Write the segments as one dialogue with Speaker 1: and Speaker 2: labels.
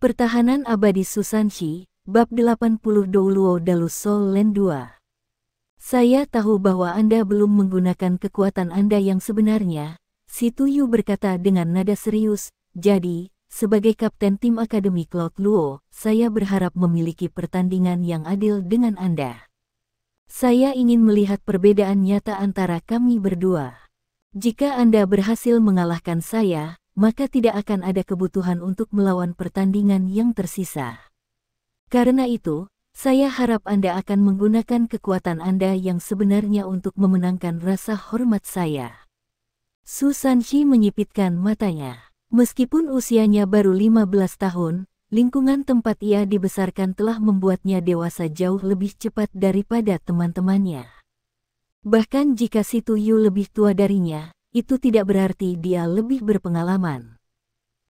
Speaker 1: Pertahanan Abadi Susanshi, Bab 80 Douluo Dalu Soul Land 2. Saya tahu bahwa Anda belum menggunakan kekuatan Anda yang sebenarnya, si Tuyu berkata dengan nada serius. Jadi, sebagai kapten tim Akademi Cloud Luo, saya berharap memiliki pertandingan yang adil dengan Anda. Saya ingin melihat perbedaan nyata antara kami berdua. Jika Anda berhasil mengalahkan saya, maka tidak akan ada kebutuhan untuk melawan pertandingan yang tersisa. Karena itu, saya harap Anda akan menggunakan kekuatan Anda yang sebenarnya untuk memenangkan rasa hormat saya. Susanshi menyipitkan matanya. Meskipun usianya baru 15 tahun, lingkungan tempat ia dibesarkan telah membuatnya dewasa jauh lebih cepat daripada teman-temannya. Bahkan jika si Tuyu lebih tua darinya, itu tidak berarti dia lebih berpengalaman.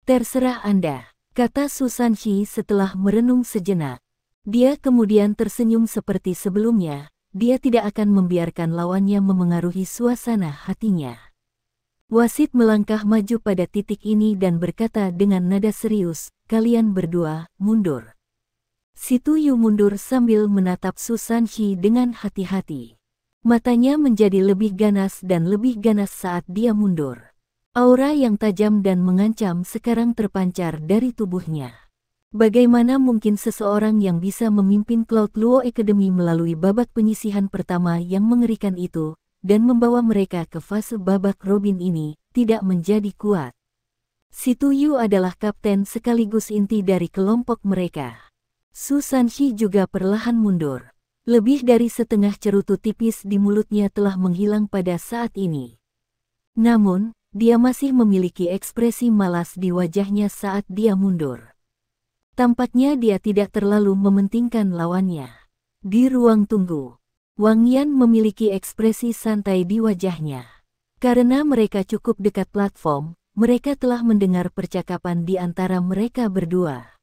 Speaker 1: Terserah Anda, kata Susanshi setelah merenung sejenak. Dia kemudian tersenyum seperti sebelumnya, dia tidak akan membiarkan lawannya memengaruhi suasana hatinya. Wasit melangkah maju pada titik ini dan berkata dengan nada serius, kalian berdua, mundur. Si Tuyu mundur sambil menatap Susanshi dengan hati-hati. Matanya menjadi lebih ganas dan lebih ganas saat dia mundur. Aura yang tajam dan mengancam sekarang terpancar dari tubuhnya. Bagaimana mungkin seseorang yang bisa memimpin Cloud Luo Academy melalui babak penyisihan pertama yang mengerikan itu, dan membawa mereka ke fase babak robin ini, tidak menjadi kuat? Si Tuyu adalah kapten sekaligus inti dari kelompok mereka. Susanshi juga perlahan mundur. Lebih dari setengah cerutu tipis di mulutnya telah menghilang pada saat ini. Namun, dia masih memiliki ekspresi malas di wajahnya saat dia mundur. Tampaknya dia tidak terlalu mementingkan lawannya. Di ruang tunggu, Wang Yan memiliki ekspresi santai di wajahnya. Karena mereka cukup dekat platform, mereka telah mendengar percakapan di antara mereka berdua.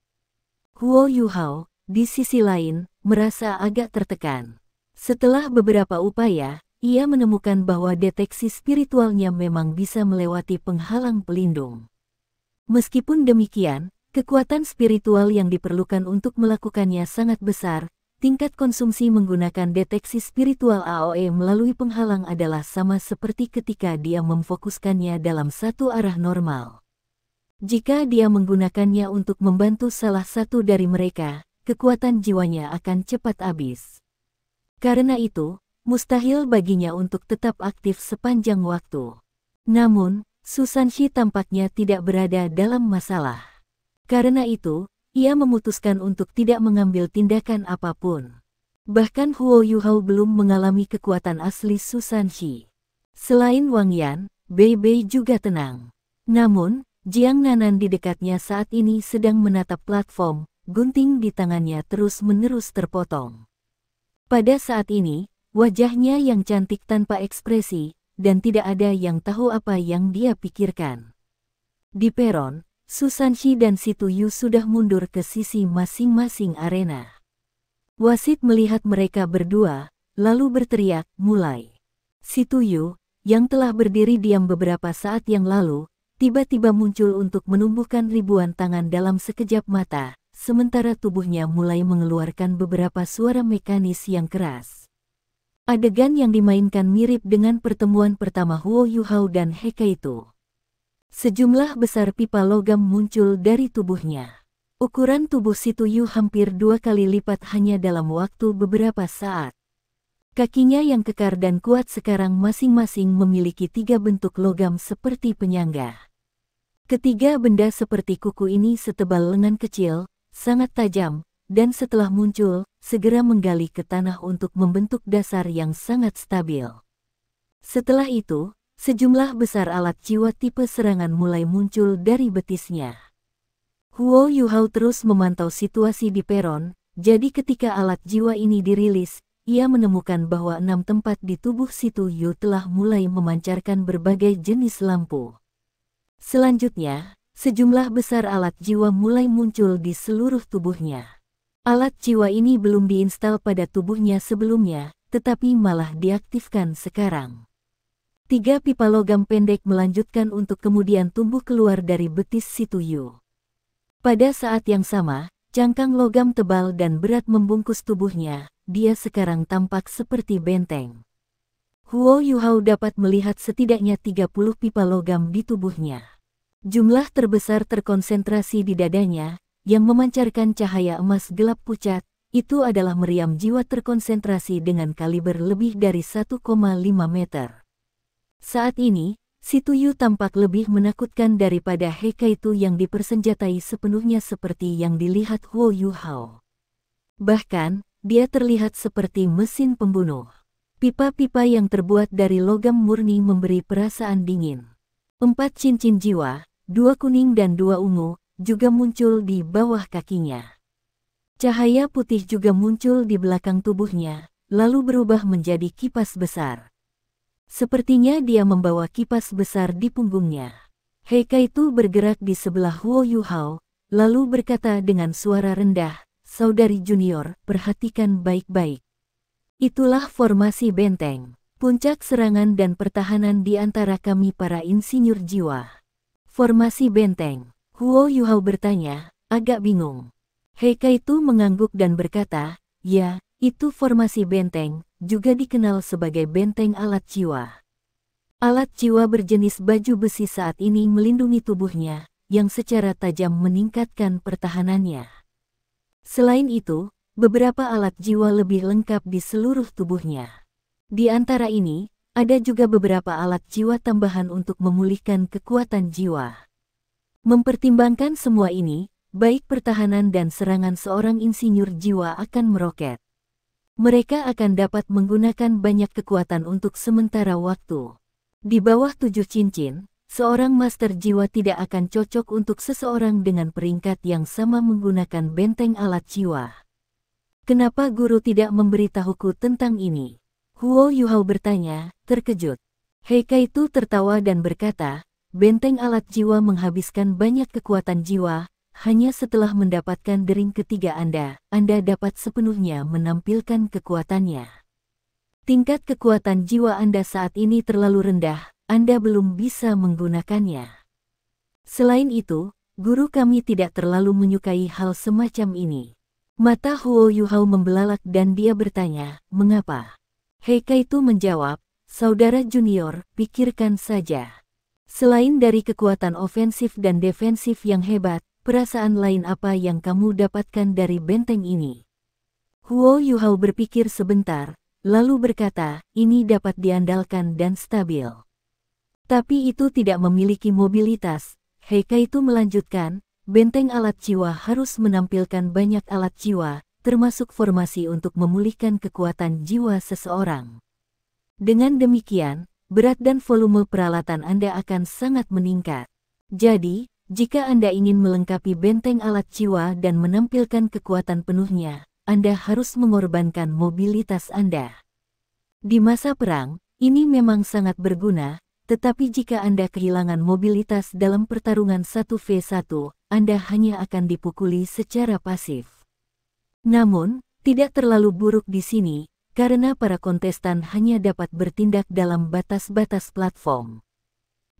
Speaker 1: Huo Yuhao, di sisi lain, merasa agak tertekan. Setelah beberapa upaya, ia menemukan bahwa deteksi spiritualnya memang bisa melewati penghalang pelindung. Meskipun demikian, kekuatan spiritual yang diperlukan untuk melakukannya sangat besar. Tingkat konsumsi menggunakan deteksi spiritual AOE melalui penghalang adalah sama seperti ketika dia memfokuskannya dalam satu arah normal. Jika dia menggunakannya untuk membantu salah satu dari mereka, kekuatan jiwanya akan cepat habis. Karena itu, mustahil baginya untuk tetap aktif sepanjang waktu. Namun, Susanshi tampaknya tidak berada dalam masalah. Karena itu, ia memutuskan untuk tidak mengambil tindakan apapun. Bahkan Huo Yuhao belum mengalami kekuatan asli Susanshi. Selain Wang Yan, Bei Bei juga tenang. Namun, Jiang Nanan di dekatnya saat ini sedang menatap platform. Gunting di tangannya terus-menerus terpotong. Pada saat ini, wajahnya yang cantik tanpa ekspresi, dan tidak ada yang tahu apa yang dia pikirkan. Di peron, Susanshi dan si Tuyu sudah mundur ke sisi masing-masing arena. Wasit melihat mereka berdua, lalu berteriak, mulai. Si Tuyu, yang telah berdiri diam beberapa saat yang lalu, tiba-tiba muncul untuk menumbuhkan ribuan tangan dalam sekejap mata. Sementara tubuhnya mulai mengeluarkan beberapa suara mekanis yang keras. Adegan yang dimainkan mirip dengan pertemuan pertama Huo Yuhao dan Heka itu. Sejumlah besar pipa logam muncul dari tubuhnya. Ukuran tubuh si Tuyu hampir 2 kali lipat hanya dalam waktu beberapa saat. Kakinya yang kekar dan kuat sekarang masing-masing memiliki 3 bentuk logam seperti penyangga. Ketiga benda seperti kuku ini setebal lengan kecil, sangat tajam, dan setelah muncul, segera menggali ke tanah untuk membentuk dasar yang sangat stabil. Setelah itu, sejumlah besar alat jiwa tipe serangan mulai muncul dari betisnya. Huo Yuhao terus memantau situasi di peron, jadi ketika alat jiwa ini dirilis, ia menemukan bahwa 6 tempat di tubuh si Tuyu telah mulai memancarkan berbagai jenis lampu. Selanjutnya, sejumlah besar alat jiwa mulai muncul di seluruh tubuhnya. Alat jiwa ini belum diinstal pada tubuhnya sebelumnya, tetapi malah diaktifkan sekarang. 3 pipa logam pendek melanjutkan untuk kemudian tumbuh keluar dari betis si Tuyu. Pada saat yang sama, cangkang logam tebal dan berat membungkus tubuhnya. Dia sekarang tampak seperti benteng. Huo Yuhao dapat melihat setidaknya 30 pipa logam di tubuhnya. Jumlah terbesar terkonsentrasi di dadanya, yang memancarkan cahaya emas gelap pucat. Itu adalah meriam jiwa terkonsentrasi dengan kaliber lebih dari 1,5 meter. Saat ini, si Tuyu tampak lebih menakutkan daripada Hekaitu yang dipersenjatai sepenuhnya seperti yang dilihat Huo Yuhao. Bahkan, dia terlihat seperti mesin pembunuh. Pipa-pipa yang terbuat dari logam murni memberi perasaan dingin. 4 cincin jiwa, 2 kuning dan 2 ungu, juga muncul di bawah kakinya. Cahaya putih juga muncul di belakang tubuhnya, lalu berubah menjadi kipas besar. Sepertinya dia membawa kipas besar di punggungnya. Hekaitu bergerak di sebelah Huo Yuhao, lalu berkata dengan suara rendah, "Saudari junior, perhatikan baik-baik. Itulah formasi benteng, puncak serangan dan pertahanan di antara kami para insinyur jiwa." Formasi benteng, Huo Yuhao bertanya, agak bingung. Hekaitu mengangguk dan berkata, "Ya, itu formasi benteng, juga dikenal sebagai benteng alat jiwa." Alat jiwa berjenis baju besi saat ini melindungi tubuhnya, yang secara tajam meningkatkan pertahanannya. Selain itu, beberapa alat jiwa lebih lengkap di seluruh tubuhnya. Di antara ini, ada juga beberapa alat jiwa tambahan untuk memulihkan kekuatan jiwa. Mempertimbangkan semua ini, baik pertahanan dan serangan seorang insinyur jiwa akan meroket. Mereka akan dapat menggunakan banyak kekuatan untuk sementara waktu. Di bawah 7 cincin, seorang master jiwa tidak akan cocok untuk seseorang dengan peringkat yang sama menggunakan benteng alat jiwa. Kenapa guru tidak memberitahuku tentang ini? Huo Yuhao bertanya, terkejut. Hekaitu tertawa dan berkata, benteng alat jiwa menghabiskan banyak kekuatan jiwa. Hanya setelah mendapatkan dering ketiga Anda dapat sepenuhnya menampilkan kekuatannya. Tingkat kekuatan jiwa Anda saat ini terlalu rendah, Anda belum bisa menggunakannya. Selain itu, guru kami tidak terlalu menyukai hal semacam ini. Mata Huo Yuhao membelalak dan dia bertanya, mengapa? Hekaitu menjawab, saudara junior, pikirkan saja. Selain dari kekuatan ofensif dan defensif yang hebat, perasaan lain apa yang kamu dapatkan dari benteng ini? Huo Yuhao berpikir sebentar, lalu berkata, ini dapat diandalkan dan stabil. Tapi itu tidak memiliki mobilitas. Hekaitu melanjutkan, benteng alat jiwa harus menampilkan banyak alat jiwa, termasuk formasi untuk memulihkan kekuatan jiwa seseorang. Dengan demikian, berat dan volume peralatan Anda akan sangat meningkat. Jadi, jika Anda ingin melengkapi benteng alat jiwa dan menampilkan kekuatan penuhnya, Anda harus mengorbankan mobilitas Anda. Di masa perang, ini memang sangat berguna, tetapi jika Anda kehilangan mobilitas dalam pertarungan 1v1, Anda hanya akan dipukuli secara pasif. Namun, tidak terlalu buruk di sini, karena para kontestan hanya dapat bertindak dalam batas-batas platform.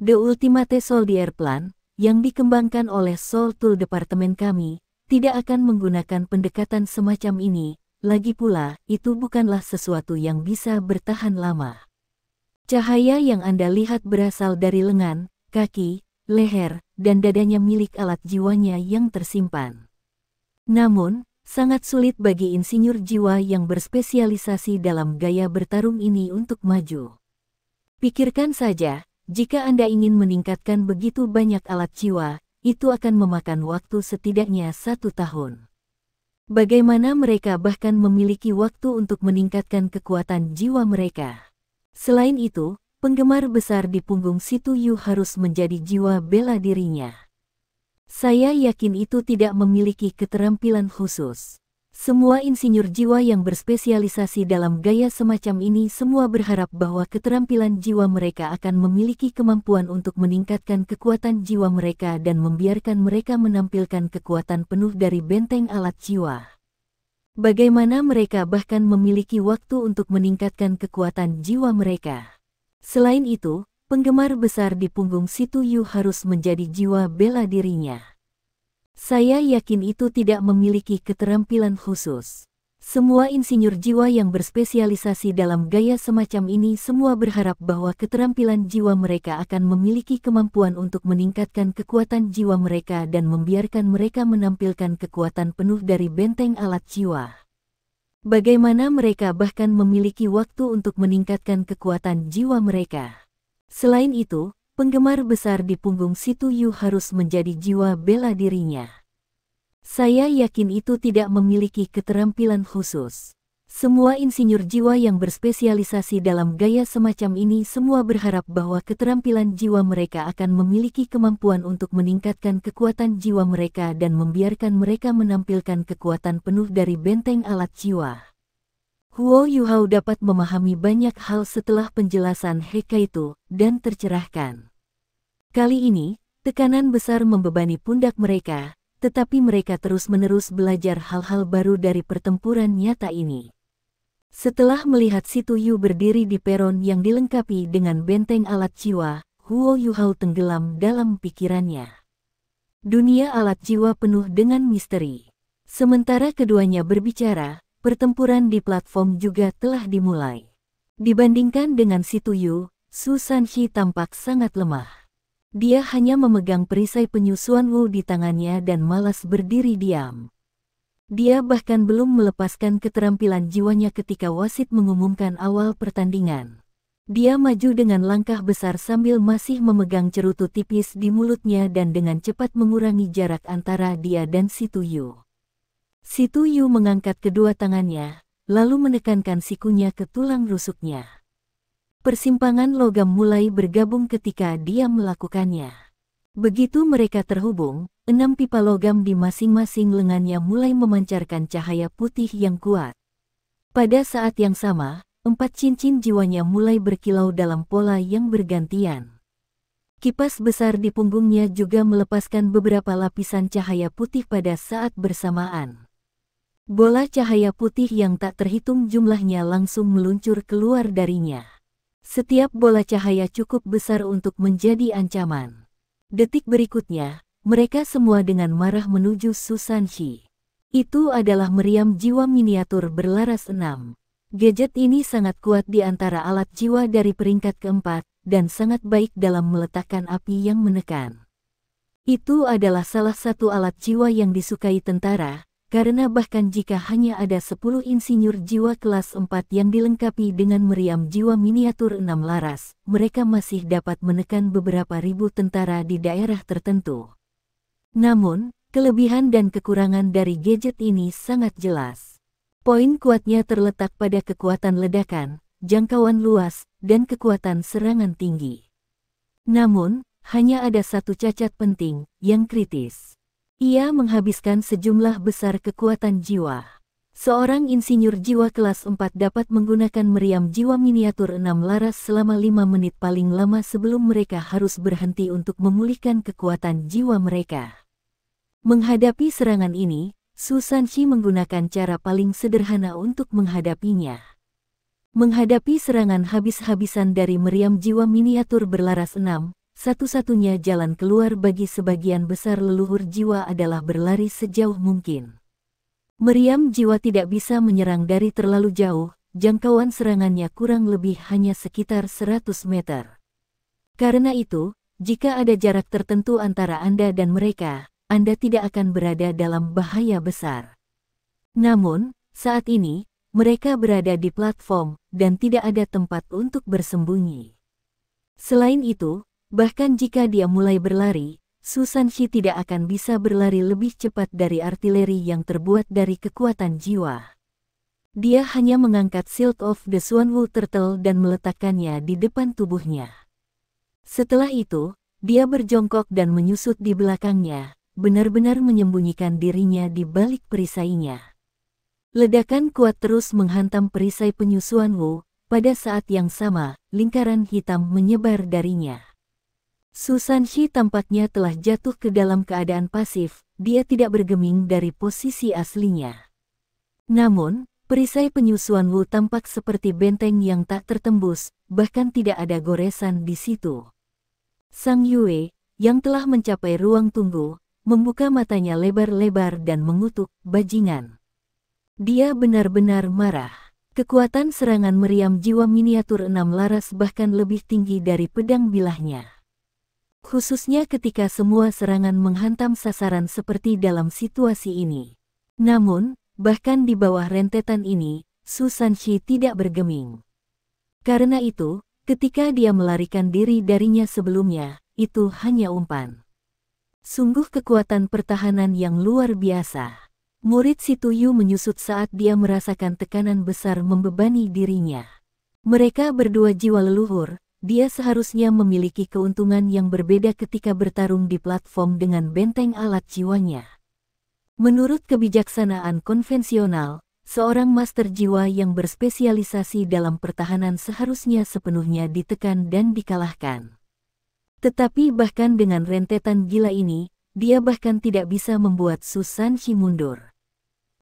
Speaker 1: The Ultimate Soldier Plan, yang dikembangkan oleh Soul Tool Departemen kami, tidak akan menggunakan pendekatan semacam ini, lagi pula, itu bukanlah sesuatu yang bisa bertahan lama. Cahaya yang Anda lihat berasal dari lengan, kaki, leher, dan dadanya milik alat jiwanya yang tersimpan. Namun, sangat sulit bagi insinyur jiwa yang berspesialisasi dalam gaya bertarung ini untuk maju. Pikirkan saja, jika Anda ingin meningkatkan begitu banyak alat jiwa, itu akan memakan waktu setidaknya 1 tahun. Bagaimana mereka bahkan memiliki waktu untuk meningkatkan kekuatan jiwa mereka? Selain itu, penggemar besar di punggung si Tuyu harus menjadi jiwa bela dirinya. Saya yakin itu tidak memiliki keterampilan khusus. Semua insinyur jiwa yang berspesialisasi dalam gaya semacam ini semua berharap bahwa keterampilan jiwa mereka akan memiliki kemampuan untuk meningkatkan kekuatan jiwa mereka dan membiarkan mereka menampilkan kekuatan penuh dari benteng alat jiwa. Bagaimana mereka bahkan memiliki waktu untuk meningkatkan kekuatan jiwa mereka? Selain itu, penggemar besar di punggung si Tuyu harus menjadi jiwa bela dirinya. Saya yakin itu tidak memiliki keterampilan khusus. Semua insinyur jiwa yang berspesialisasi dalam gaya semacam ini semua berharap bahwa keterampilan jiwa mereka akan memiliki kemampuan untuk meningkatkan kekuatan jiwa mereka dan membiarkan mereka menampilkan kekuatan penuh dari benteng alat jiwa. Bagaimana mereka bahkan memiliki waktu untuk meningkatkan kekuatan jiwa mereka. Selain itu, penggemar besar di punggung Situ Yu harus menjadi jiwa bela dirinya. Saya yakin itu tidak memiliki keterampilan khusus. Semua insinyur jiwa yang berspesialisasi dalam gaya semacam ini semua berharap bahwa keterampilan jiwa mereka akan memiliki kemampuan untuk meningkatkan kekuatan jiwa mereka dan membiarkan mereka menampilkan kekuatan penuh dari benteng alat jiwa. Huo Yuhao dapat memahami banyak hal setelah penjelasan Hekaitu dan tercerahkan. Kali ini, tekanan besar membebani pundak mereka, tetapi mereka terus-menerus belajar hal-hal baru dari pertempuran nyata ini. Setelah melihat Situ Yu berdiri di peron yang dilengkapi dengan benteng alat jiwa, Huo Yuhao tenggelam dalam pikirannya. Dunia alat jiwa penuh dengan misteri. Sementara keduanya berbicara, pertempuran di platform juga telah dimulai. Dibandingkan dengan Situ Yu, Su Sanxi tampak sangat lemah. Dia hanya memegang perisai penyusuan Wu di tangannya dan malas berdiri diam. Dia bahkan belum melepaskan keterampilan jiwanya ketika wasit mengumumkan awal pertandingan. Dia maju dengan langkah besar sambil masih memegang cerutu tipis di mulutnya dan dengan cepat mengurangi jarak antara dia dan Situ Yu. Situ Yu mengangkat kedua tangannya, lalu menekankan sikunya ke tulang rusuknya. Persimpangan logam mulai bergabung ketika dia melakukannya. Begitu mereka terhubung, 6 pipa logam di masing-masing lengannya mulai memancarkan cahaya putih yang kuat. Pada saat yang sama, 4 cincin jiwanya mulai berkilau dalam pola yang bergantian. Kipas besar di punggungnya juga melepaskan beberapa lapisan cahaya putih pada saat bersamaan. Bola cahaya putih yang tak terhitung jumlahnya langsung meluncur keluar darinya. Setiap bola cahaya cukup besar untuk menjadi ancaman. Detik berikutnya, mereka semua dengan marah menuju Su Sanxi. Itu adalah meriam jiwa miniatur berlaras 6. Gadget ini sangat kuat di antara alat jiwa dari peringkat keempat, dan sangat baik dalam meletakkan api yang menekan. Itu adalah salah satu alat jiwa yang disukai tentara, karena bahkan jika hanya ada 10 insinyur jiwa kelas 4 yang dilengkapi dengan meriam jiwa miniatur 6 laras, mereka masih dapat menekan beberapa ribu tentara di daerah tertentu. Namun, kelebihan dan kekurangan dari gadget ini sangat jelas. Poin kuatnya terletak pada kekuatan ledakan, jangkauan luas, dan kekuatan serangan tinggi. Namun, hanya ada satu cacat penting, yang kritis. Ia menghabiskan sejumlah besar kekuatan jiwa. Seorang insinyur jiwa kelas 4 dapat menggunakan meriam jiwa miniatur 6 laras selama 5 menit paling lama sebelum mereka harus berhenti untuk memulihkan kekuatan jiwa mereka. Menghadapi serangan ini, Su Sanxi menggunakan cara paling sederhana untuk menghadapinya. Menghadapi serangan habis-habisan dari meriam jiwa miniatur berlaras 6, satu-satunya jalan keluar bagi sebagian besar leluhur jiwa adalah berlari sejauh mungkin. Meriam jiwa tidak bisa menyerang dari terlalu jauh, jangkauan serangannya kurang lebih hanya sekitar 100 meter. Karena itu, jika ada jarak tertentu antara Anda dan mereka, Anda tidak akan berada dalam bahaya besar. Namun, saat ini, mereka berada di platform, dan tidak ada tempat untuk bersembunyi. Selain itu, bahkan jika dia mulai berlari, Su Sanxi tidak akan bisa berlari lebih cepat dari artileri yang terbuat dari kekuatan jiwa. Dia hanya mengangkat Shield of the Suanwu Turtle dan meletakkannya di depan tubuhnya. Setelah itu, dia berjongkok dan menyusut di belakangnya, benar-benar menyembunyikan dirinya di balik perisainya. Ledakan kuat terus menghantam perisai penyusuan Wu, pada saat yang sama, lingkaran hitam menyebar darinya. Su Sanxi tampaknya telah jatuh ke dalam keadaan pasif, dia tidak bergeming dari posisi aslinya. Namun, perisai penyusuan Wu tampak seperti benteng yang tak tertembus, bahkan tidak ada goresan di situ. Sang Yue, yang telah mencapai ruang tunggu, membuka matanya lebar-lebar dan mengutuk, "Bajingan." Dia benar-benar marah. Kekuatan serangan meriam jiwa miniatur 6 laras bahkan lebih tinggi dari pedang bilahnya. Khususnya ketika semua serangan menghantam sasaran seperti dalam situasi ini. Namun, bahkan di bawah rentetan ini, Su Sanshi tidak bergeming. Karena itu, ketika dia melarikan diri darinya sebelumnya, itu hanya umpan. Sungguh kekuatan pertahanan yang luar biasa. Murid Si Tuyu menyusut saat dia merasakan tekanan besar membebani dirinya. Mereka berdua jiwa leluhur, dia seharusnya memiliki keuntungan yang berbeda ketika bertarung di platform dengan benteng alat jiwanya. Menurut kebijaksanaan konvensional, seorang master jiwa yang berspesialisasi dalam pertahanan seharusnya sepenuhnya ditekan dan dikalahkan. Tetapi bahkan dengan rentetan gila ini, dia bahkan tidak bisa membuat Su Sanshi mundur.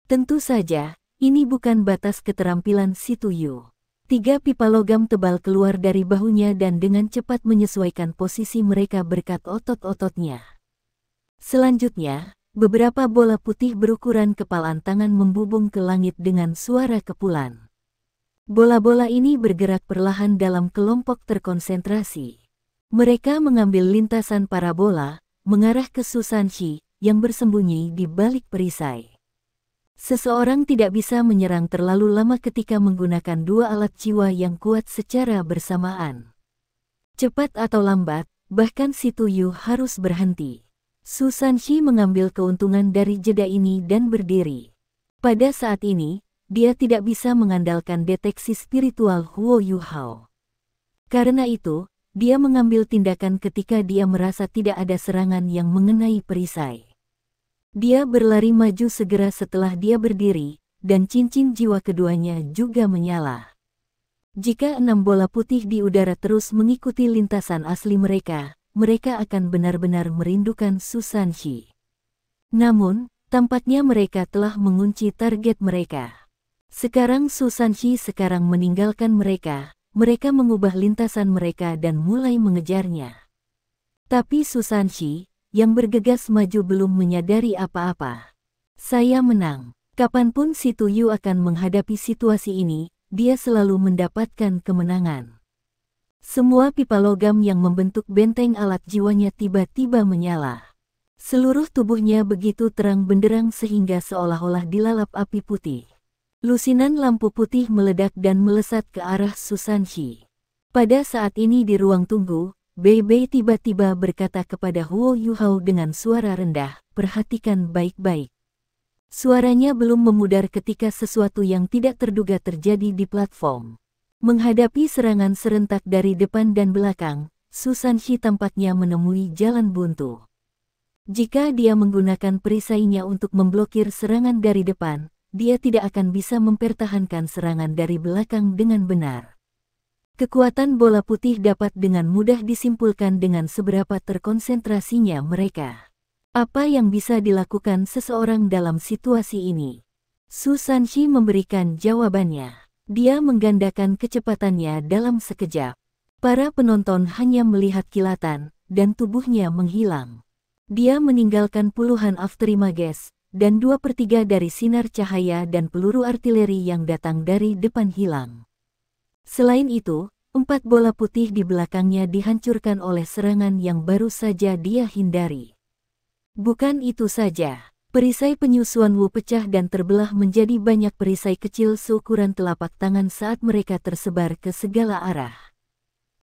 Speaker 1: Tentu saja, ini bukan batas keterampilan Si Tuyu. 3 pipa logam tebal keluar dari bahunya dan dengan cepat menyesuaikan posisi mereka berkat otot-ototnya. Selanjutnya, beberapa bola putih berukuran kepalan tangan membubung ke langit dengan suara kepulan. Bola-bola ini bergerak perlahan dalam kelompok terkonsentrasi. Mereka mengambil lintasan parabola, mengarah ke Su Sanshi, yang bersembunyi di balik perisai. Seseorang tidak bisa menyerang terlalu lama ketika menggunakan 2 alat jiwa yang kuat secara bersamaan. Cepat atau lambat, bahkan Si Tuyu harus berhenti. Su Sanshi mengambil keuntungan dari jeda ini dan berdiri. Pada saat ini, dia tidak bisa mengandalkan deteksi spiritual Huo Yu Hao. Karena itu, dia mengambil tindakan ketika dia merasa tidak ada serangan yang mengenai perisai. Dia berlari maju segera setelah dia berdiri, dan cincin jiwa keduanya juga menyala. Jika 6 bola putih di udara terus mengikuti lintasan asli mereka, mereka akan benar-benar merindukan Su Sanshi. Namun, tampaknya mereka telah mengunci target mereka. Sekarang Su Sanshi meninggalkan mereka. Mereka mengubah lintasan mereka dan mulai mengejarnya. Tapi Su Sanshi, yang bergegas maju belum menyadari apa-apa. Saya menang. Kapanpun Si Tuyu akan menghadapi situasi ini, dia selalu mendapatkan kemenangan. Semua pipa logam yang membentuk benteng alat jiwanya tiba-tiba menyala. Seluruh tubuhnya begitu terang benderang sehingga seolah-olah dilalap api putih. Lusinan lampu putih meledak dan melesat ke arah Su Sanshi. Pada saat ini di ruang tunggu, Bei Bei tiba-tiba berkata kepada Huo Yu Hao dengan suara rendah, "Perhatikan baik-baik." Suaranya belum memudar ketika sesuatu yang tidak terduga terjadi di platform. Menghadapi serangan serentak dari depan dan belakang, Su Sanshi tampaknya menemui jalan buntu. Jika dia menggunakan perisainya untuk memblokir serangan dari depan, dia tidak akan bisa mempertahankan serangan dari belakang dengan benar. Kekuatan bola putih dapat dengan mudah disimpulkan dengan seberapa terkonsentrasinya mereka. Apa yang bisa dilakukan seseorang dalam situasi ini? Su Sanshi memberikan jawabannya. Dia menggandakan kecepatannya dalam sekejap. Para penonton hanya melihat kilatan, dan tubuhnya menghilang. Dia meninggalkan puluhan afterimages, dan 2/3 dari sinar cahaya dan peluru artileri yang datang dari depan hilang. Selain itu, 4 bola putih di belakangnya dihancurkan oleh serangan yang baru saja dia hindari. Bukan itu saja, perisai penyusuan Wu pecah dan terbelah menjadi banyak perisai kecil seukuran telapak tangan saat mereka tersebar ke segala arah.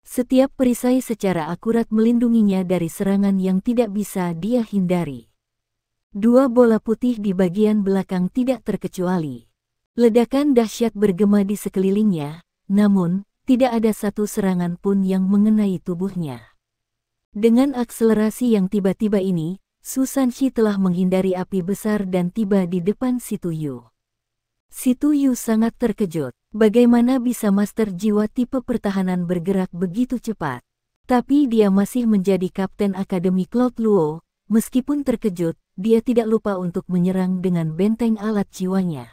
Speaker 1: Setiap perisai secara akurat melindunginya dari serangan yang tidak bisa dia hindari. 2 bola putih di bagian belakang tidak terkecuali. Ledakan dahsyat bergema di sekelilingnya, namun, tidak ada satu serangan pun yang mengenai tubuhnya. Dengan akselerasi yang tiba-tiba ini, Su Sanshi telah menghindari api besar dan tiba di depan Si Tuyu. Si Tuyu sangat terkejut, bagaimana bisa master jiwa tipe pertahanan bergerak begitu cepat. Tapi dia masih menjadi kapten Akademi Cloud Luo, meskipun terkejut, dia tidak lupa untuk menyerang dengan benteng alat jiwanya.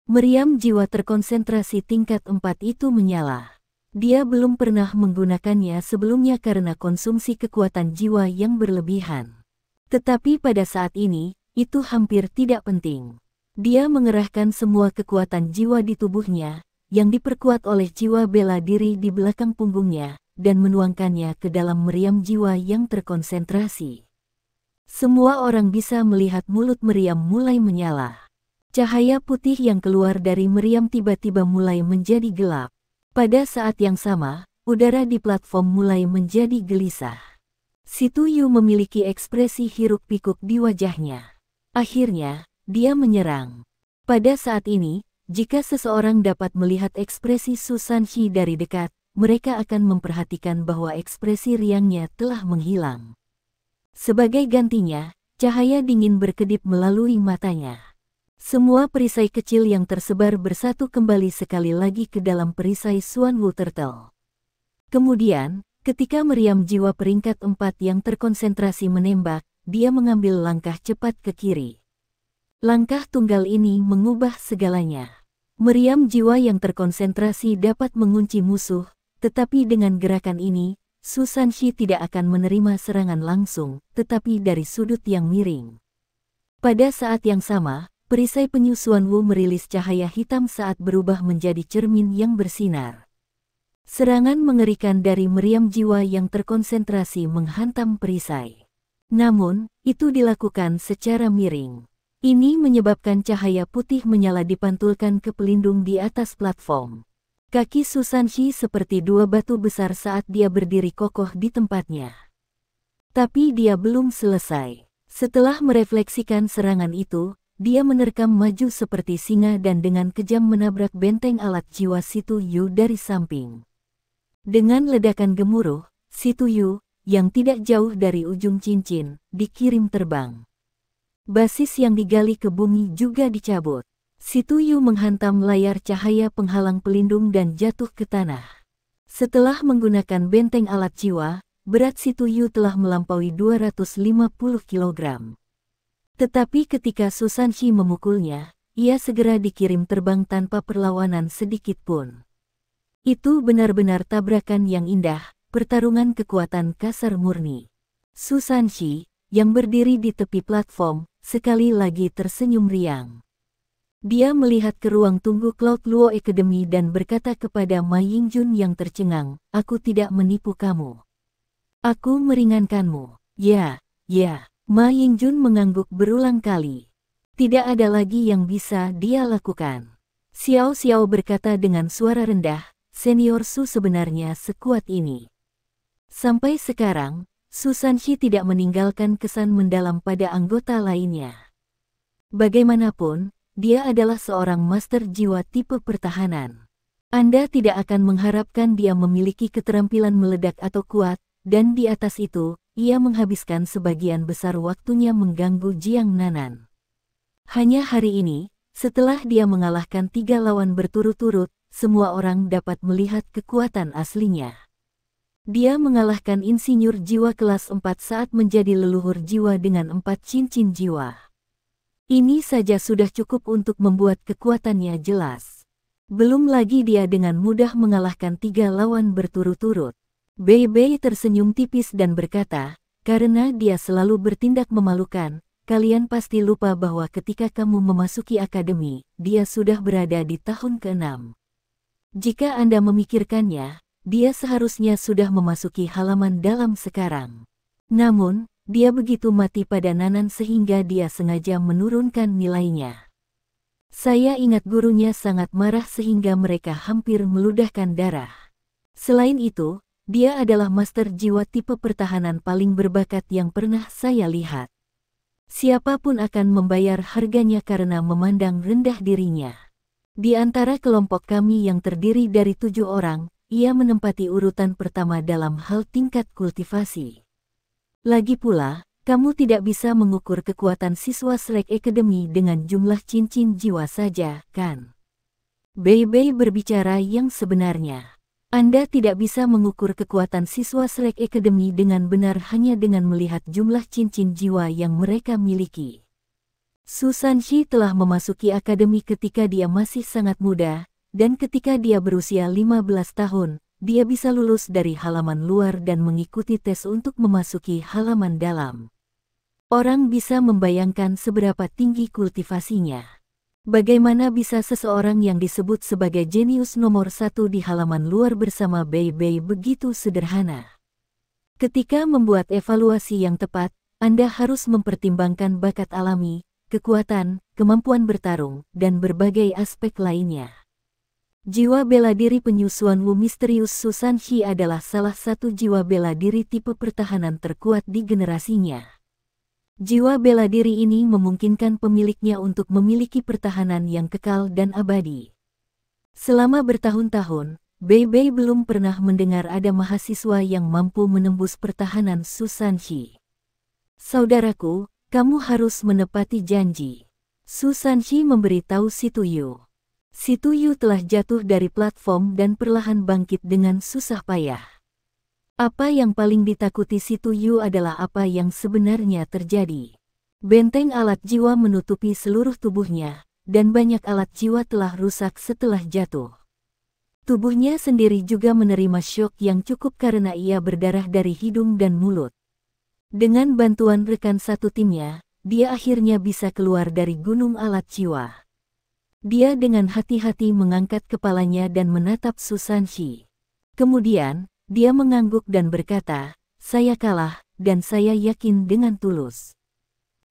Speaker 1: Meriam jiwa terkonsentrasi tingkat 4 itu menyala. Dia belum pernah menggunakannya sebelumnya karena konsumsi kekuatan jiwa yang berlebihan. Tetapi pada saat ini, itu hampir tidak penting. Dia mengerahkan semua kekuatan jiwa di tubuhnya, yang diperkuat oleh jiwa bela diri di belakang punggungnya, dan menuangkannya ke dalam meriam jiwa yang terkonsentrasi. Semua orang bisa melihat mulut meriam mulai menyala. Cahaya putih yang keluar dari meriam tiba-tiba mulai menjadi gelap. Pada saat yang sama, udara di platform mulai menjadi gelisah. Si Tuyu memiliki ekspresi hiruk-pikuk di wajahnya. Akhirnya, dia menyerang. Pada saat ini, jika seseorang dapat melihat ekspresi Su Sanxi dari dekat, mereka akan memperhatikan bahwa ekspresi riangnya telah menghilang. Sebagai gantinya, cahaya dingin berkedip melalui matanya. Semua perisai kecil yang tersebar bersatu kembali sekali lagi ke dalam perisai Xuanwu Turtle. Kemudian, ketika meriam jiwa peringkat 4 yang terkonsentrasi menembak, dia mengambil langkah cepat ke kiri. Langkah tunggal ini mengubah segalanya. Meriam jiwa yang terkonsentrasi dapat mengunci musuh, tetapi dengan gerakan ini, Su Sanxi tidak akan menerima serangan langsung, tetapi dari sudut yang miring. Pada saat yang sama, perisai penyu Xuanwu merilis cahaya hitam saat berubah menjadi cermin yang bersinar. Serangan mengerikan dari meriam jiwa yang terkonsentrasi menghantam perisai. Namun, itu dilakukan secara miring. Ini menyebabkan cahaya putih menyala dipantulkan ke pelindung di atas platform. Kaki Su Sanxi seperti dua batu besar saat dia berdiri kokoh di tempatnya. Tapi dia belum selesai. Setelah merefleksikan serangan itu, dia menerkam maju seperti singa dan dengan kejam menabrak benteng alat jiwa Si Tuyu dari samping. Dengan ledakan gemuruh, Si Tuyu, yang tidak jauh dari ujung cincin, dikirim terbang. Basis yang digali ke bumi juga dicabut. Si Tuyu menghantam layar cahaya penghalang pelindung dan jatuh ke tanah. Setelah menggunakan benteng alat jiwa, berat Si Tuyu telah melampaui 250 kg. Tetapi ketika Su Sanxi memukulnya, ia segera dikirim terbang tanpa perlawanan sedikit pun. Itu benar-benar tabrakan yang indah, pertarungan kekuatan kasar murni. Su Sanxi, yang berdiri di tepi platform, sekali lagi tersenyum riang. Dia melihat ke ruang tunggu Cloud Luo Academy dan berkata kepada Ma Yingjun yang tercengang, "Aku tidak menipu kamu. Aku meringankanmu." Ya. Ma Yingjun mengangguk berulang kali. Tidak ada lagi yang bisa dia lakukan. Xiao Xiao berkata dengan suara rendah, "Senior Su sebenarnya sekuat ini." Sampai sekarang, Su Sanxi tidak meninggalkan kesan mendalam pada anggota lainnya. Bagaimanapun, dia adalah seorang master jiwa tipe pertahanan. Anda tidak akan mengharapkan dia memiliki keterampilan meledak atau kuat, dan di atas itu, ia menghabiskan sebagian besar waktunya mengganggu Jiang Nanan. Hanya hari ini, setelah dia mengalahkan 3 lawan berturut-turut, semua orang dapat melihat kekuatan aslinya. Dia mengalahkan insinyur jiwa kelas 4 saat menjadi leluhur jiwa dengan 4 cincin jiwa. Ini saja sudah cukup untuk membuat kekuatannya jelas. Belum lagi dia dengan mudah mengalahkan 3 lawan berturut-turut. Bei Bei tersenyum tipis dan berkata, "Karena dia selalu bertindak memalukan, kalian pasti lupa bahwa ketika kamu memasuki akademi, dia sudah berada di tahun ke-6. Jika Anda memikirkannya, dia seharusnya sudah memasuki halaman dalam sekarang. Namun, dia begitu mati pada Nanan sehingga dia sengaja menurunkan nilainya. Saya ingat gurunya sangat marah sehingga mereka hampir meludahkan darah. Selain itu, dia adalah master jiwa tipe pertahanan paling berbakat yang pernah saya lihat. Siapapun akan membayar harganya karena memandang rendah dirinya. Di antara kelompok kami yang terdiri dari 7 orang, ia menempati urutan pertama dalam hal tingkat kultivasi. Lagi pula, kamu tidak bisa mengukur kekuatan siswa Slack Academy dengan jumlah cincin jiwa saja, kan?" Bei Bei berbicara yang sebenarnya. Anda tidak bisa mengukur kekuatan siswa Slack Academy dengan benar hanya dengan melihat jumlah cincin jiwa yang mereka miliki. Su Sanxi telah memasuki akademi ketika dia masih sangat muda, dan ketika dia berusia 15 tahun, dia bisa lulus dari halaman luar dan mengikuti tes untuk memasuki halaman dalam. Orang bisa membayangkan seberapa tinggi kultivasinya. Bagaimana bisa seseorang yang disebut sebagai jenius nomor satu di halaman luar bersama Bei Bei begitu sederhana? Ketika membuat evaluasi yang tepat, Anda harus mempertimbangkan bakat alami, kekuatan, kemampuan bertarung, dan berbagai aspek lainnya. Jiwa bela diri penyusuan Wu misterius Susan Shi adalah salah satu jiwa bela diri tipe pertahanan terkuat di generasinya. Jiwa bela diri ini memungkinkan pemiliknya untuk memiliki pertahanan yang kekal dan abadi. Selama bertahun-tahun, Bei Bei belum pernah mendengar ada mahasiswa yang mampu menembus pertahanan Susan Shi. Saudaraku, kamu harus menepati janji. Susan Shi memberitahu Si Tuyu. Si Tuyu telah jatuh dari platform dan perlahan bangkit dengan susah payah. Apa yang paling ditakuti Si Tuyu adalah apa yang sebenarnya terjadi. Benteng alat jiwa menutupi seluruh tubuhnya, dan banyak alat jiwa telah rusak setelah jatuh. Tubuhnya sendiri juga menerima syok yang cukup karena ia berdarah dari hidung dan mulut. Dengan bantuan rekan satu timnya, dia akhirnya bisa keluar dari gunung alat jiwa. Dia dengan hati-hati mengangkat kepalanya dan menatap Susan Shi. Kemudian, dia mengangguk dan berkata, "Saya kalah, dan saya yakin dengan tulus.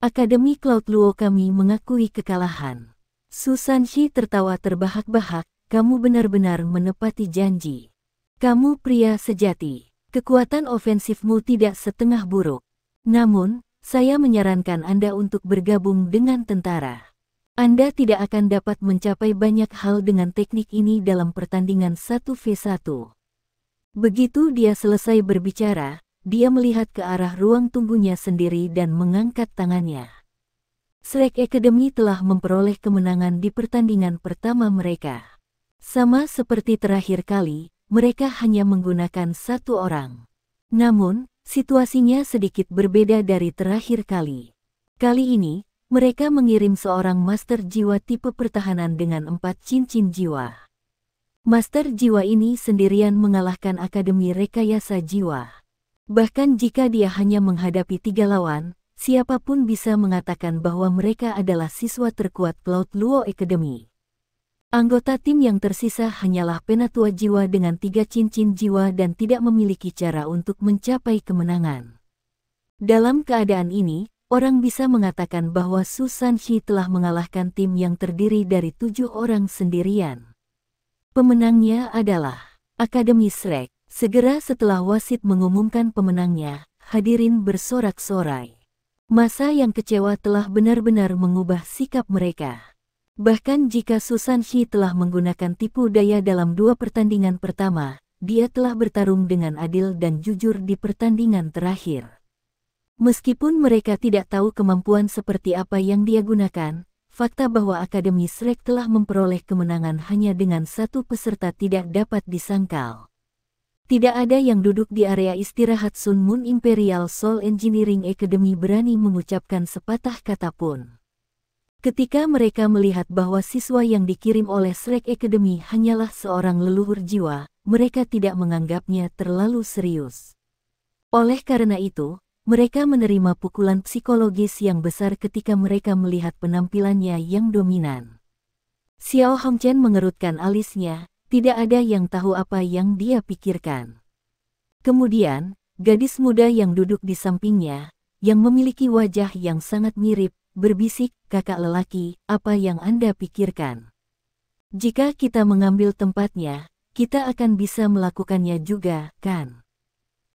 Speaker 1: Akademi Cloud Luo kami mengakui kekalahan." Susan Shi tertawa terbahak-bahak, "Kamu benar-benar menepati janji. Kamu pria sejati. Kekuatan ofensifmu tidak setengah buruk. Namun, saya menyarankan Anda untuk bergabung dengan tentara. Anda tidak akan dapat mencapai banyak hal dengan teknik ini dalam pertandingan 1v1. Begitu dia selesai berbicara, dia melihat ke arah ruang tunggunya sendiri dan mengangkat tangannya. Shrek Academy telah memperoleh kemenangan di pertandingan pertama mereka. Sama seperti terakhir kali, mereka hanya menggunakan satu orang. Namun, situasinya sedikit berbeda dari terakhir kali. Kali ini, mereka mengirim seorang master jiwa tipe pertahanan dengan 4 cincin jiwa. Master jiwa ini sendirian mengalahkan Akademi Rekayasa Jiwa. Bahkan jika dia hanya menghadapi 3 lawan, siapapun bisa mengatakan bahwa mereka adalah siswa terkuat Cloud Luo Academy. Anggota tim yang tersisa hanyalah penatua jiwa dengan 3 cincin jiwa dan tidak memiliki cara untuk mencapai kemenangan. Dalam keadaan ini, orang bisa mengatakan bahwa Susan Shi telah mengalahkan tim yang terdiri dari 7 orang sendirian. Pemenangnya adalah Akademi Shrek. Segera setelah wasit mengumumkan pemenangnya, hadirin bersorak-sorai. Masa yang kecewa telah benar-benar mengubah sikap mereka. Bahkan jika Susan Shi telah menggunakan tipu daya dalam 2 pertandingan pertama, dia telah bertarung dengan adil dan jujur di pertandingan terakhir. Meskipun mereka tidak tahu kemampuan seperti apa yang dia gunakan, fakta bahwa Akademi Shrek telah memperoleh kemenangan hanya dengan 1 peserta tidak dapat disangkal. Tidak ada yang duduk di area istirahat Sun Moon Imperial Soul Engineering Academy berani mengucapkan sepatah kata pun. Ketika mereka melihat bahwa siswa yang dikirim oleh Shrek Academy hanyalah seorang leluhur jiwa, mereka tidak menganggapnya terlalu serius. Oleh karena itu, mereka menerima pukulan psikologis yang besar ketika mereka melihat penampilannya yang dominan. Xiao Hongchen mengerutkan alisnya, tidak ada yang tahu apa yang dia pikirkan. Kemudian, gadis muda yang duduk di sampingnya, yang memiliki wajah yang sangat mirip, berbisik, "Kakak lelaki, apa yang Anda pikirkan? Jika kita mengambil tempatnya, kita akan bisa melakukannya juga, kan?"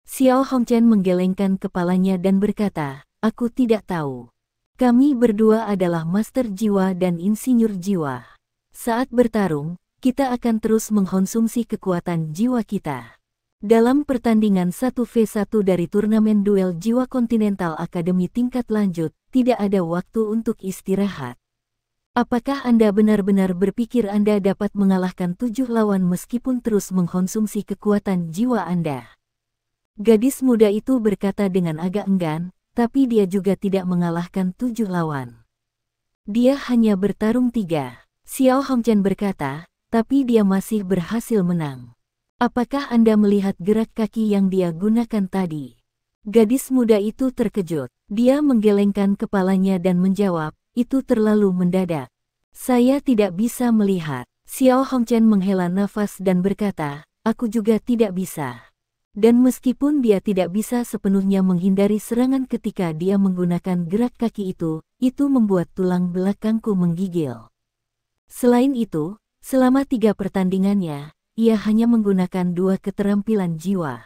Speaker 1: Xiao Hongchen menggelengkan kepalanya dan berkata, "Aku tidak tahu. Kami berdua adalah master jiwa dan insinyur jiwa. Saat bertarung, kita akan terus mengkonsumsi kekuatan jiwa kita. Dalam pertandingan 1v1 dari turnamen duel jiwa kontinental akademi tingkat lanjut, tidak ada waktu untuk istirahat. Apakah Anda benar-benar berpikir Anda dapat mengalahkan 7 lawan meskipun terus mengkonsumsi kekuatan jiwa Anda?" Gadis muda itu berkata dengan agak enggan, tapi dia juga tidak mengalahkan 7 lawan. Dia hanya bertarung 3. Xiao Hongchen berkata, tapi dia masih berhasil menang. Apakah Anda melihat gerak kaki yang dia gunakan tadi? Gadis muda itu terkejut. Dia menggelengkan kepalanya dan menjawab, itu terlalu mendadak. Saya tidak bisa melihat. Xiao Hongchen menghela nafas dan berkata, aku juga tidak bisa. Dan meskipun dia tidak bisa sepenuhnya menghindari serangan ketika dia menggunakan gerak kaki itu membuat tulang belakangku menggigil. Selain itu, selama 3 pertandingannya, ia hanya menggunakan 2 keterampilan jiwa.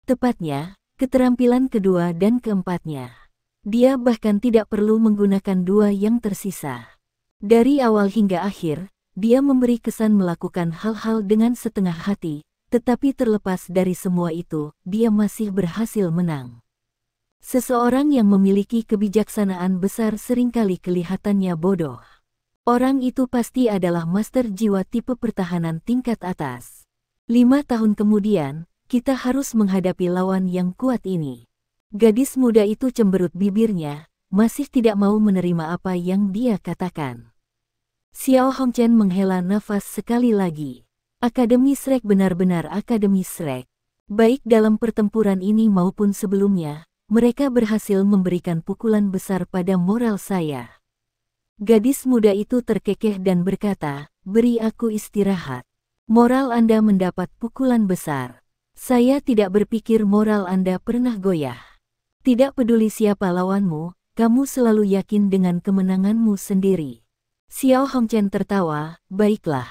Speaker 1: Tepatnya, keterampilan kedua dan keempatnya. Dia bahkan tidak perlu menggunakan 2 yang tersisa. Dari awal hingga akhir, dia memberi kesan melakukan hal-hal dengan setengah hati, tetapi terlepas dari semua itu, dia masih berhasil menang. Seseorang yang memiliki kebijaksanaan besar seringkali kelihatannya bodoh. Orang itu pasti adalah master jiwa tipe pertahanan tingkat atas. 5 tahun kemudian, kita harus menghadapi lawan yang kuat ini. Gadis muda itu cemberut bibirnya, masih tidak mau menerima apa yang dia katakan. Xiao Hongchen menghela nafas sekali lagi. Akademi Shrek benar-benar Akademi Shrek. Baik dalam pertempuran ini maupun sebelumnya, mereka berhasil memberikan pukulan besar pada moral saya. Gadis muda itu terkekeh dan berkata, beri aku istirahat. Moral Anda mendapat pukulan besar. Saya tidak berpikir moral Anda pernah goyah. Tidak peduli siapa lawanmu, kamu selalu yakin dengan kemenanganmu sendiri. Xiao Hongchen tertawa, baiklah.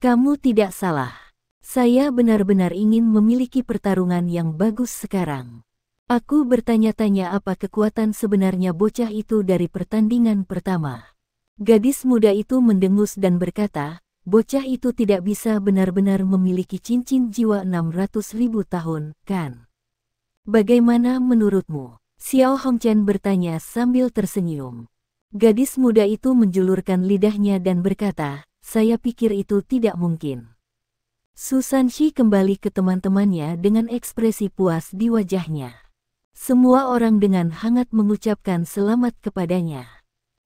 Speaker 1: Kamu tidak salah. Saya benar-benar ingin memiliki pertarungan yang bagus sekarang. Aku bertanya-tanya apa kekuatan sebenarnya bocah itu dari pertandingan pertama. Gadis muda itu mendengus dan berkata, bocah itu tidak bisa benar-benar memiliki cincin jiwa 600.000 tahun, kan? Bagaimana menurutmu? Xiao Hongchen bertanya sambil tersenyum. Gadis muda itu menjulurkan lidahnya dan berkata, saya pikir itu tidak mungkin. Su Sanxi kembali ke teman-temannya dengan ekspresi puas di wajahnya. Semua orang dengan hangat mengucapkan selamat kepadanya.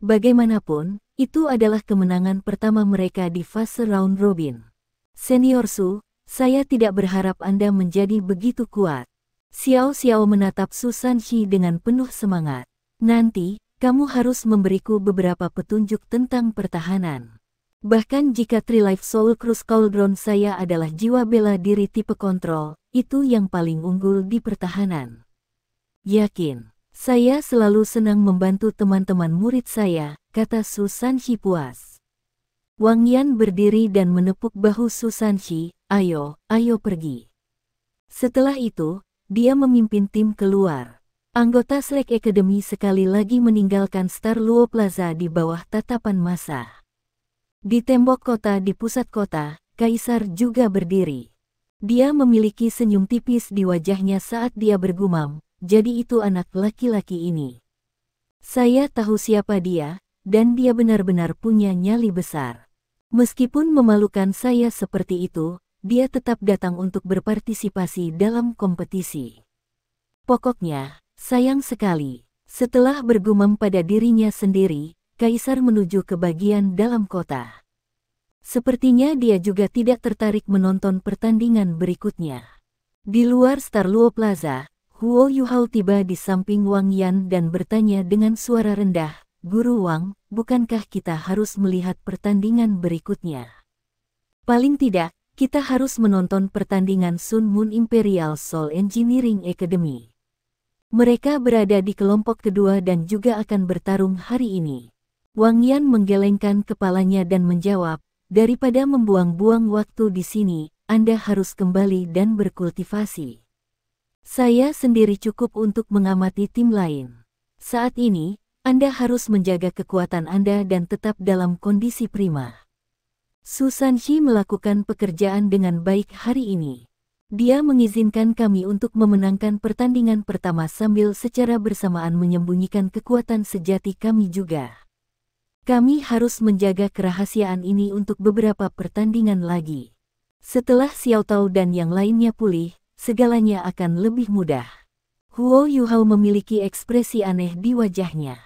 Speaker 1: Bagaimanapun, itu adalah kemenangan pertama mereka di fase round robin. Senior Su, saya tidak berharap Anda menjadi begitu kuat. Xiao Xiao menatap Su Sanxi dengan penuh semangat. Nanti, kamu harus memberiku beberapa petunjuk tentang pertahanan. Bahkan jika Tri-Life Soul Cruise Cauldron saya adalah jiwa bela diri tipe kontrol, itu yang paling unggul di pertahanan. Yakin, saya selalu senang membantu teman-teman murid saya, kata Su Sanxi puas. Wang Yan berdiri dan menepuk bahu Su Sanxi, ayo pergi. Setelah itu, dia memimpin tim keluar. Anggota Shrek Academy sekali lagi meninggalkan Star Luo Plaza di bawah tatapan massa. Di tembok kota di pusat kota, Kaisar juga berdiri. Dia memiliki senyum tipis di wajahnya saat dia bergumam, jadi itu anak laki-laki ini. Saya tahu siapa dia, dan dia benar-benar punya nyali besar. Meskipun memalukan saya seperti itu, dia tetap datang untuk berpartisipasi dalam kompetisi. Pokoknya, sayang sekali. Setelah bergumam pada dirinya sendiri, Kaisar menuju ke bagian dalam kota. Sepertinya dia juga tidak tertarik menonton pertandingan berikutnya. Di luar Star Luo Plaza, Huo Yuhao tiba di samping Wang Yan dan bertanya dengan suara rendah, Guru Wang, bukankah kita harus melihat pertandingan berikutnya? Paling tidak, kita harus menonton pertandingan Sun Moon Imperial Soul Engineering Academy. Mereka berada di kelompok kedua dan juga akan bertarung hari ini. Wang Yan menggelengkan kepalanya dan menjawab, daripada membuang-buang waktu di sini, Anda harus kembali dan berkultivasi. Saya sendiri cukup untuk mengamati tim lain. Saat ini, Anda harus menjaga kekuatan Anda dan tetap dalam kondisi prima. Su Sanxi melakukan pekerjaan dengan baik hari ini. Dia mengizinkan kami untuk memenangkan pertandingan pertama sambil secara bersamaan menyembunyikan kekuatan sejati kami juga. Kami harus menjaga kerahasiaan ini untuk beberapa pertandingan lagi. Setelah Xiao Tao dan yang lainnya pulih, segalanya akan lebih mudah. Huo Yuhao memiliki ekspresi aneh di wajahnya.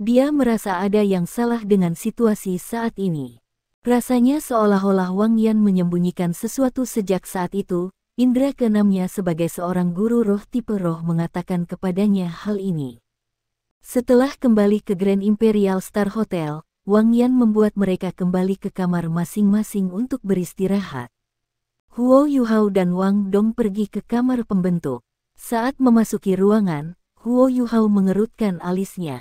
Speaker 1: Dia merasa ada yang salah dengan situasi saat ini. Rasanya seolah-olah Wang Yan menyembunyikan sesuatu sejak saat itu. Indra keenamnya sebagai seorang guru roh tipe roh mengatakan kepadanya hal ini. Setelah kembali ke Grand Imperial Star Hotel, Wang Yan membuat mereka kembali ke kamar masing-masing untuk beristirahat. Huo Yuhao dan Wang Dong pergi ke kamar pembentuk. Saat memasuki ruangan, Huo Yuhao mengerutkan alisnya.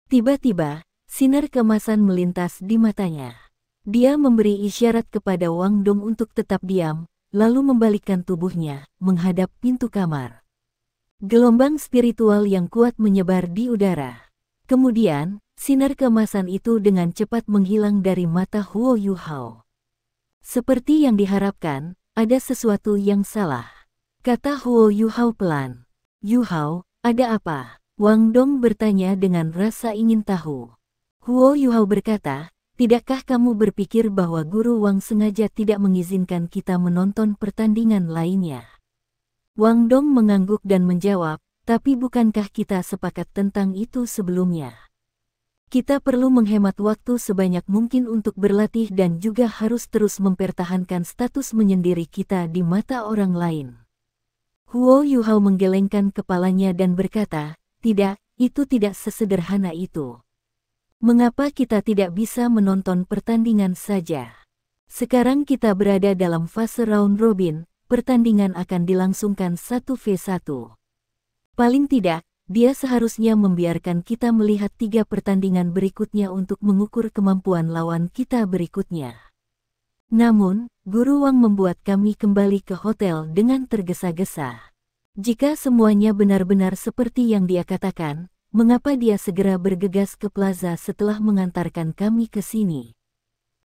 Speaker 1: Tiba-tiba, sinar keemasan melintas di matanya. Dia memberi isyarat kepada Wang Dong untuk tetap diam, lalu membalikkan tubuhnya, menghadap pintu kamar. Gelombang spiritual yang kuat menyebar di udara. Kemudian, sinar keemasan itu dengan cepat menghilang dari mata Huo Yuhao. Seperti yang diharapkan, ada sesuatu yang salah, kata Huo Yuhao pelan. Yuhao, ada apa? Wang Dong bertanya dengan rasa ingin tahu. Huo Yuhao berkata, tidakkah kamu berpikir bahwa Guru Wang sengaja tidak mengizinkan kita menonton pertandingan lainnya? Wang Dong mengangguk dan menjawab, tapi bukankah kita sepakat tentang itu sebelumnya? Kita perlu menghemat waktu sebanyak mungkin untuk berlatih dan juga harus terus mempertahankan status menyendiri kita di mata orang lain. Huo Yuhao menggelengkan kepalanya dan berkata, tidak, itu tidak sesederhana itu. Mengapa kita tidak bisa menonton pertandingan saja? Sekarang kita berada dalam fase round robin, pertandingan akan dilangsungkan 1v1. Paling tidak, dia seharusnya membiarkan kita melihat 3 pertandingan berikutnya untuk mengukur kemampuan lawan kita berikutnya. Namun, Guru Wang membuat kami kembali ke hotel dengan tergesa-gesa. Jika semuanya benar-benar seperti yang dia katakan, mengapa dia segera bergegas ke plaza setelah mengantarkan kami ke sini?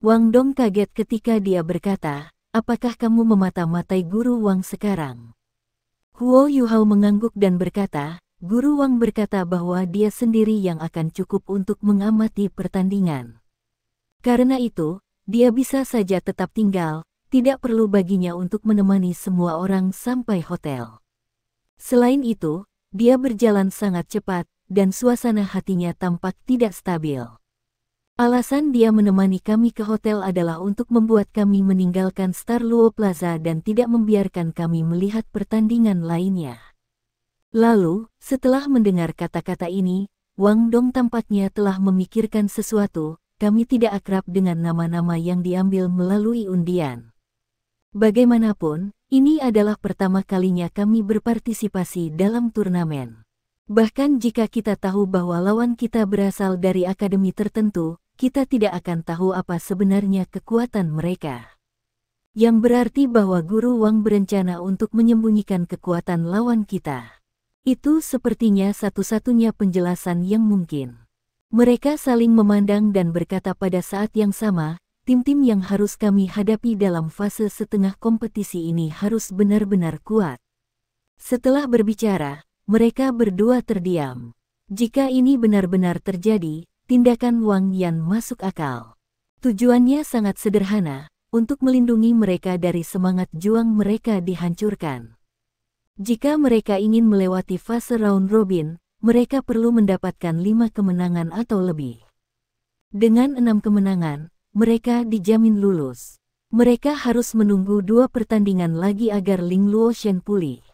Speaker 1: Wang Dong kaget ketika dia berkata, apakah kamu memata-matai Guru Wang sekarang? Huo Yuhao mengangguk dan berkata, Guru Wang berkata bahwa dia sendiri yang akan cukup untuk mengamati pertandingan. Karena itu, dia bisa saja tetap tinggal, tidak perlu baginya untuk menemani semua orang sampai hotel. Selain itu, dia berjalan sangat cepat, dan suasana hatinya tampak tidak stabil. Alasan dia menemani kami ke hotel adalah untuk membuat kami meninggalkan Star Luo Plaza dan tidak membiarkan kami melihat pertandingan lainnya. Lalu, setelah mendengar kata-kata ini, Wang Dong tampaknya telah memikirkan sesuatu. Kami tidak akrab dengan nama-nama yang diambil melalui undian. Bagaimanapun, ini adalah pertama kalinya kami berpartisipasi dalam turnamen. Bahkan jika kita tahu bahwa lawan kita berasal dari akademi tertentu, kita tidak akan tahu apa sebenarnya kekuatan mereka. Yang berarti bahwa Guru Wang berencana untuk menyembunyikan kekuatan lawan kita. Itu sepertinya satu-satunya penjelasan yang mungkin. Mereka saling memandang dan berkata pada saat yang sama, tim-tim yang harus kami hadapi dalam fase setengah kompetisi ini harus benar-benar kuat. Setelah berbicara, mereka berdua terdiam. Jika ini benar-benar terjadi, tindakan Wang Yan masuk akal. Tujuannya sangat sederhana, untuk melindungi mereka dari semangat juang mereka dihancurkan. Jika mereka ingin melewati fase round robin, mereka perlu mendapatkan 5 kemenangan atau lebih. Dengan 6 kemenangan, mereka dijamin lulus. Mereka harus menunggu 2 pertandingan lagi agar Ling Luoshen pulih.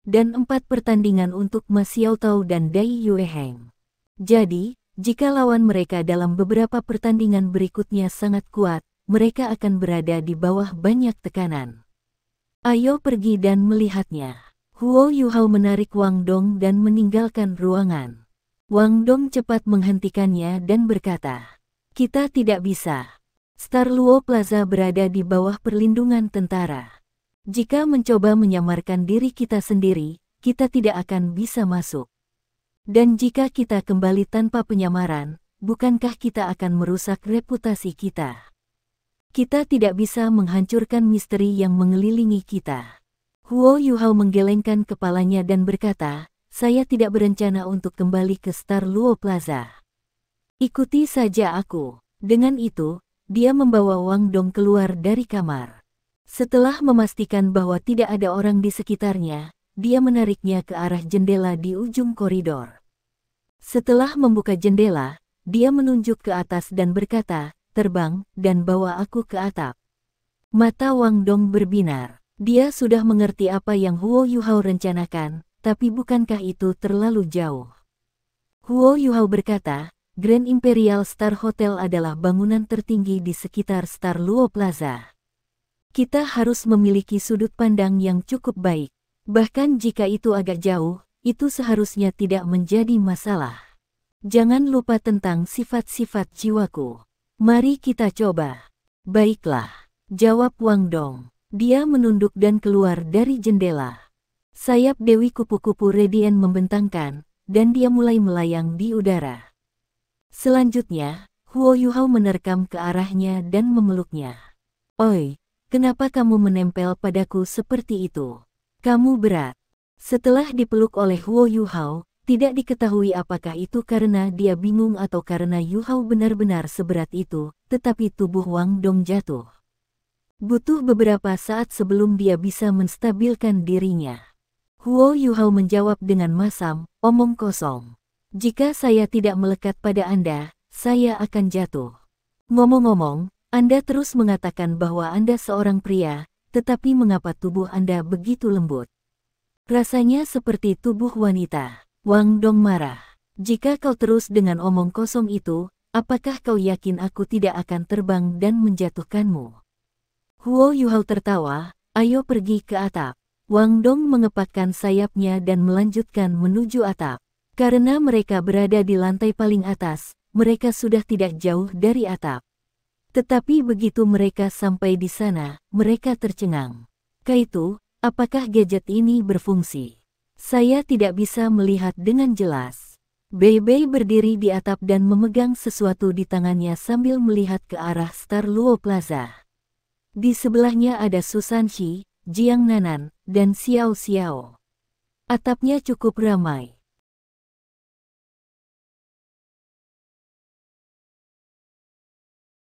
Speaker 1: Dan 4 pertandingan untuk Ma Xiaotao dan Dai Yueheng. Jadi, jika lawan mereka dalam beberapa pertandingan berikutnya sangat kuat, mereka akan berada di bawah banyak tekanan. Ayo pergi dan melihatnya. Huo Yuhao menarik Wang Dong dan meninggalkan ruangan. Wang Dong cepat menghentikannya dan berkata, kita tidak bisa. Star Luo Plaza berada di bawah perlindungan tentara. Jika mencoba menyamarkan diri kita sendiri, kita tidak akan bisa masuk. Dan jika kita kembali tanpa penyamaran, bukankah kita akan merusak reputasi kita? Kita tidak bisa menghancurkan misteri yang mengelilingi kita. Huo Yuhao menggelengkan kepalanya dan berkata, saya tidak berencana untuk kembali ke Star Luo Plaza. Ikuti saja aku. Dengan itu, dia membawa Wang Dong keluar dari kamar. Setelah memastikan bahwa tidak ada orang di sekitarnya, dia menariknya ke arah jendela di ujung koridor. Setelah membuka jendela, dia menunjuk ke atas dan berkata, terbang, dan bawa aku ke atap. Mata Wang Dong berbinar. Dia sudah mengerti apa yang Huo Yuhao rencanakan, tapi bukankah itu terlalu jauh? Huo Yuhao berkata, Grand Imperial Star Hotel adalah bangunan tertinggi di sekitar Star Luo Plaza. Kita harus memiliki sudut pandang yang cukup baik. Bahkan jika itu agak jauh, itu seharusnya tidak menjadi masalah. Jangan lupa tentang sifat-sifat jiwaku. Mari kita coba. Baiklah, jawab Wang Dong. Dia menunduk dan keluar dari jendela. Sayap Dewi kupu-kupu radian membentangkan, dan dia mulai melayang di udara. Selanjutnya, Huo Yuhao menerkam ke arahnya dan memeluknya. Oi, kenapa kamu menempel padaku seperti itu? Kamu berat. Setelah dipeluk oleh Huo Yuhao, tidak diketahui apakah itu karena dia bingung atau karena Yuhao benar-benar seberat itu, tetapi tubuh Wang Dong jatuh. Butuh beberapa saat sebelum dia bisa menstabilkan dirinya. Huo Yuhao menjawab dengan masam, omong kosong. Jika saya tidak melekat pada Anda, saya akan jatuh. Ngomong-ngomong, Anda terus mengatakan bahwa Anda seorang pria, tetapi mengapa tubuh Anda begitu lembut? Rasanya seperti tubuh wanita. Wang Dong marah. Jika kau terus dengan omong kosong itu, apakah kau yakin aku tidak akan terbang dan menjatuhkanmu? Huo Yuhao tertawa, ayo pergi ke atap. Wang Dong mengepakkan sayapnya dan melanjutkan menuju atap. Karena mereka berada di lantai paling atas, mereka sudah tidak jauh dari atap. Tetapi begitu mereka sampai di sana, mereka tercengang. Kaitu, apakah gadget ini berfungsi? Saya tidak bisa melihat dengan jelas. Bei Bei berdiri di atap dan memegang sesuatu di tangannya sambil melihat ke arah Star Luo Plaza. Di sebelahnya ada Susan Shi, Jiang Nanan, dan Xiao Xiao. Atapnya cukup ramai.